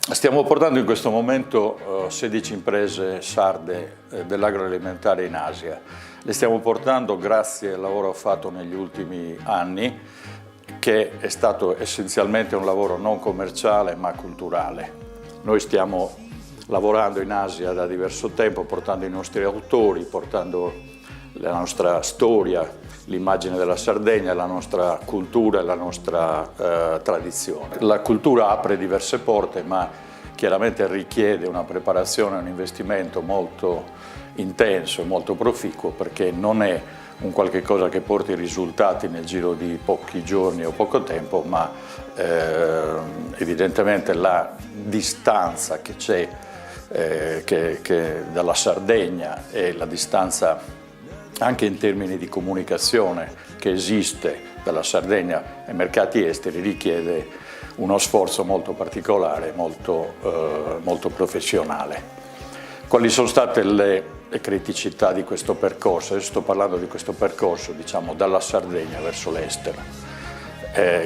Stiamo portando in questo momento 16 imprese sarde dell'agroalimentare in Asia. Le stiamo portando grazie al lavoro fatto negli ultimi anni, che è stato essenzialmente un lavoro non commerciale ma culturale. Noi stiamo lavorando in Asia da diverso tempo, portando i nostri autori, portando la nostra storia, l'immagine della Sardegna, la nostra cultura e la nostra tradizione. La cultura apre diverse porte, ma chiaramente richiede una preparazione, un investimento molto intenso e molto proficuo, perché non è un qualche cosa che porti risultati nel giro di pochi giorni o poco tempo, ma evidentemente la distanza che c'è dalla Sardegna e la distanza anche in termini di comunicazione che esiste dalla Sardegna ai mercati esteri richiede uno sforzo molto particolare, molto professionale. Quali sono state le criticità di questo percorso? Io sto parlando di questo percorso, diciamo, dalla Sardegna verso l'estero.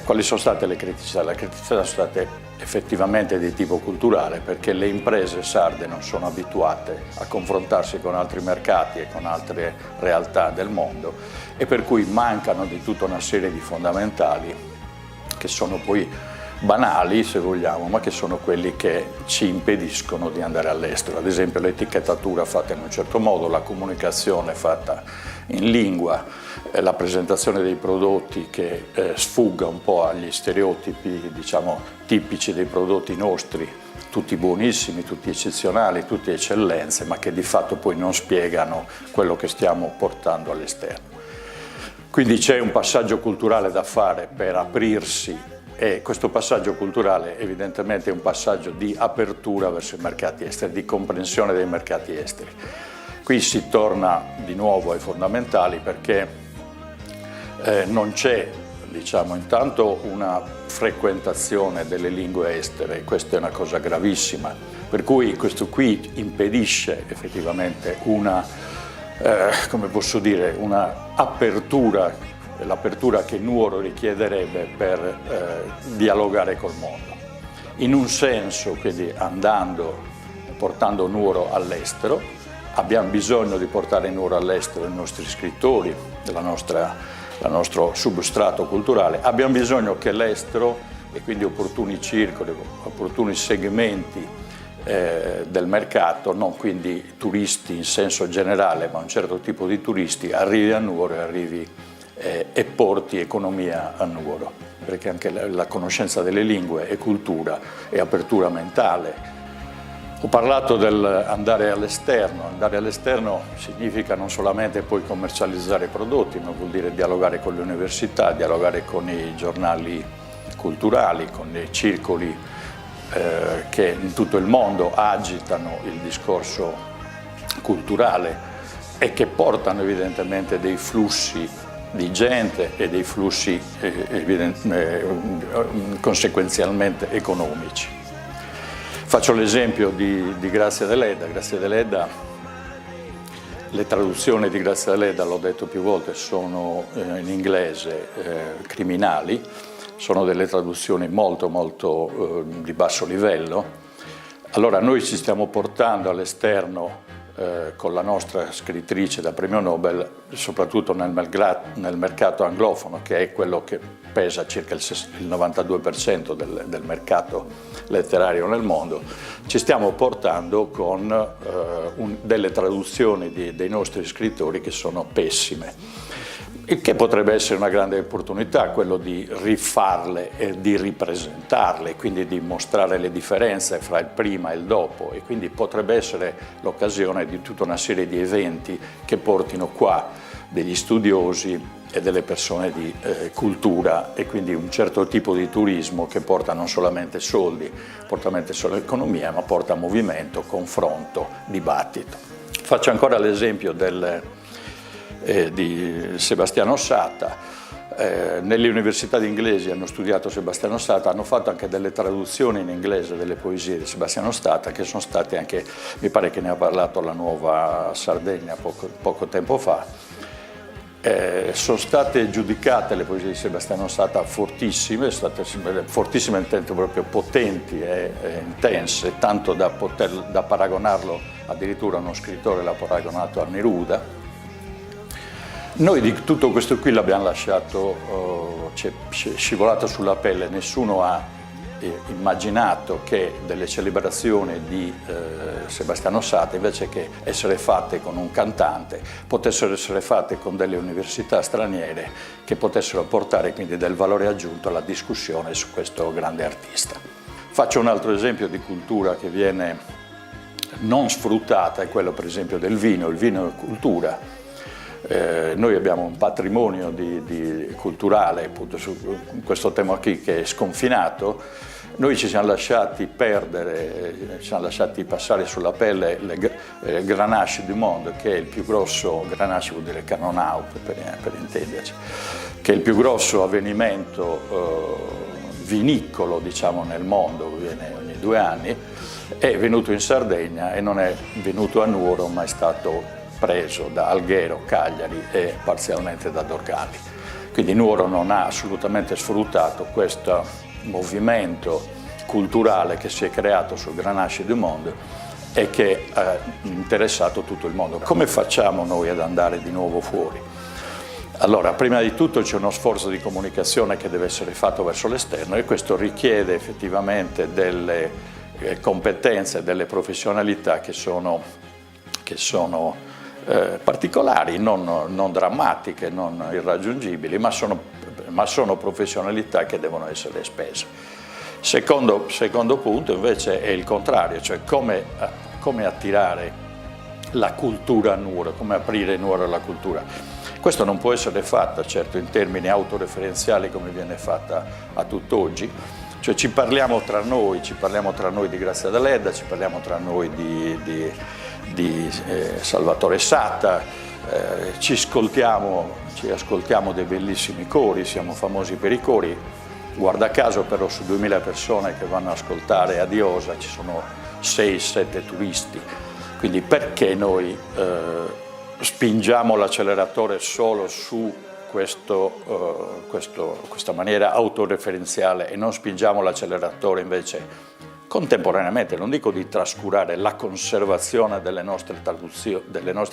Quali sono state le criticità? Le criticità sono state effettivamente di tipo culturale, perché le imprese sarde non sono abituate a confrontarsi con altri mercati e con altre realtà del mondo, e per cui mancano di tutta una serie di fondamentali che sono poi banali, se vogliamo, ma che sono quelli che ci impediscono di andare all'estero. Ad esempio l'etichettatura fatta in un certo modo, la comunicazione fatta in lingua, la presentazione dei prodotti che sfugga un po' agli stereotipi, diciamo, tipici dei prodotti nostri, tutti buonissimi, tutti eccezionali, tutte eccellenze, ma che di fatto poi non spiegano quello che stiamo portando all'esterno. Quindi c'è un passaggio culturale da fare per aprirsi, e questo passaggio culturale evidentemente è un passaggio di apertura verso i mercati esteri, di comprensione dei mercati esteri. Qui si torna di nuovo ai fondamentali, perché non c'è, diciamo, intanto una frequentazione delle lingue estere, questa è una cosa gravissima, per cui questo qui impedisce effettivamente una, come posso dire, una apertura, l'apertura che Nuoro richiederebbe per dialogare col mondo. In un senso, quindi portando Nuoro all'estero, abbiamo bisogno di portare Nuoro all'estero i nostri scrittori, il nostro substrato culturale, abbiamo bisogno che l'estero, e quindi opportuni circoli, opportuni segmenti del mercato, non quindi turisti in senso generale, ma un certo tipo di turisti, arrivi a Nuoro e porti economia a Nuoro, perché anche la conoscenza delle lingue è cultura, è apertura mentale. Ho parlato dell'andare all'esterno. Andare all'esterno significa non solamente poi commercializzare i prodotti, ma vuol dire dialogare con le università, dialogare con i giornali culturali, con i circoli che in tutto il mondo agitano il discorso culturale e che portano evidentemente dei flussi di gente e dei flussi conseguenzialmente economici. Faccio l'esempio di Grazia Deledda. Grazia Deledda, le traduzioni di Grazia Deledda, l'ho detto più volte, sono in inglese criminali, sono delle traduzioni molto di basso livello. Allora noi ci stiamo portando all'esterno con la nostra scrittrice da premio Nobel, soprattutto nel mercato anglofono, che è quello che pesa circa il 92% del mercato letterario nel mondo, ci stiamo portando con delle traduzioni dei nostri scrittori che sono pessime. Il che potrebbe essere una grande opportunità, quello di rifarle e di ripresentarle, quindi di mostrare le differenze fra il prima e il dopo, e quindi potrebbe essere l'occasione di tutta una serie di eventi che portino qua degli studiosi e delle persone di cultura, e quindi un certo tipo di turismo che porta non solamente soldi, porta solamente solo economia, ma porta movimento, confronto, dibattito. Faccio ancora l'esempio di Sebastiano Satta. Nelle università inglesi hanno studiato Sebastiano Satta, hanno fatto anche delle traduzioni in inglese delle poesie di Sebastiano Satta, che sono state anche, mi pare che ne ha parlato la Nuova Sardegna poco tempo fa, sono state giudicate le poesie di Sebastiano Sata fortissime intendo proprio potenti e intense, tanto da paragonarlo addirittura uno scrittore l'ha paragonato a Neruda. Noi di tutto questo qui l'abbiamo lasciato, ci è scivolato sulla pelle, nessuno ha immaginato che delle celebrazioni di Sebastiano Sata, invece che essere fatte con un cantante, potessero essere fatte con delle università straniere che potessero portare quindi del valore aggiunto alla discussione su questo grande artista. Faccio un altro esempio di cultura che viene non sfruttata, è quello per esempio del vino. Il vino è cultura. Noi abbiamo un patrimonio culturale appunto su questo tema qui che è sconfinato. Noi ci siamo lasciati perdere, ci siamo lasciati passare sulla pelle il Grenache du Monde, che è il più grosso, Grenache vuol dire Canonau per intenderci, che è il più grosso avvenimento vinicolo diciamo nel mondo, viene ogni 2 anni, è venuto in Sardegna e non è venuto a Nuoro ma è stato preso da Alghero, Cagliari e parzialmente da Dorgali. Quindi Nuoro non ha assolutamente sfruttato questo movimento culturale che si è creato sul Grenache du Monde e che ha interessato tutto il mondo. Come facciamo noi ad andare di nuovo fuori? Allora, prima di tutto c'è uno sforzo di comunicazione che deve essere fatto verso l'esterno e questo richiede effettivamente delle competenze, delle professionalità che sono particolari, non drammatiche, non irraggiungibili, ma sono professionalità che devono essere spese. Secondo punto invece è il contrario, cioè come attirare la cultura a Nuoro, come aprire Nuoro alla cultura. Questo non può essere fatto certo in termini autoreferenziali come viene fatta a tutt'oggi, cioè ci parliamo tra noi di Grazia Deledda, ci parliamo tra noi di Salvatore Sata, ci ascoltiamo dei bellissimi cori, siamo famosi per i cori. Guarda caso però su 2000 persone che vanno ad ascoltare a Diosa ci sono 6-7 turisti, quindi perché noi spingiamo l'acceleratore solo su questa maniera autoreferenziale e non spingiamo l'acceleratore invece contemporaneamente, non dico di trascurare la conservazione delle nostre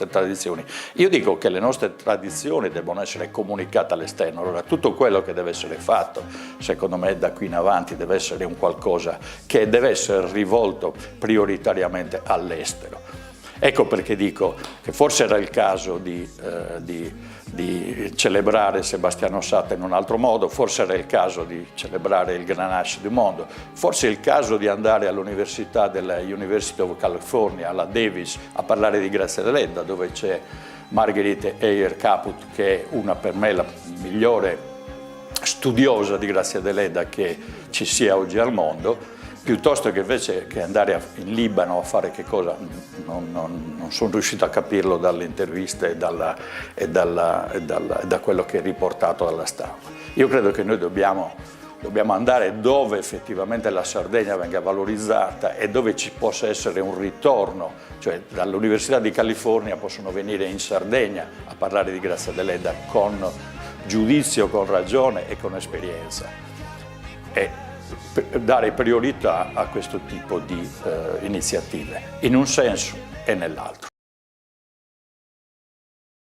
tradizioni, io dico che le nostre tradizioni devono essere comunicate all'esterno. Allora tutto quello che deve essere fatto, secondo me da qui in avanti, deve essere un qualcosa che deve essere rivolto prioritariamente all'estero. Ecco perché dico che forse era il caso di celebrare Sebastiano Sata in un altro modo, forse era il caso di celebrare il Grenache du Monde, forse è il caso di andare all'università della University of California, alla Davis, a parlare di Grazia Deledda, dove c'è Marguerite Ayer Caput, che è una per me la migliore studiosa di Grazia Deledda che ci sia oggi al mondo, piuttosto che invece che andare in Libano a fare che cosa, non sono riuscito a capirlo dalle interviste e da quello che è riportato dalla stampa. Io credo che noi dobbiamo andare dove effettivamente la Sardegna venga valorizzata e dove ci possa essere un ritorno, cioè dall'Università di California possono venire in Sardegna a parlare di Grazia Deledda con giudizio, con ragione e con esperienza. E dare priorità a questo tipo di iniziative, in un senso e nell'altro.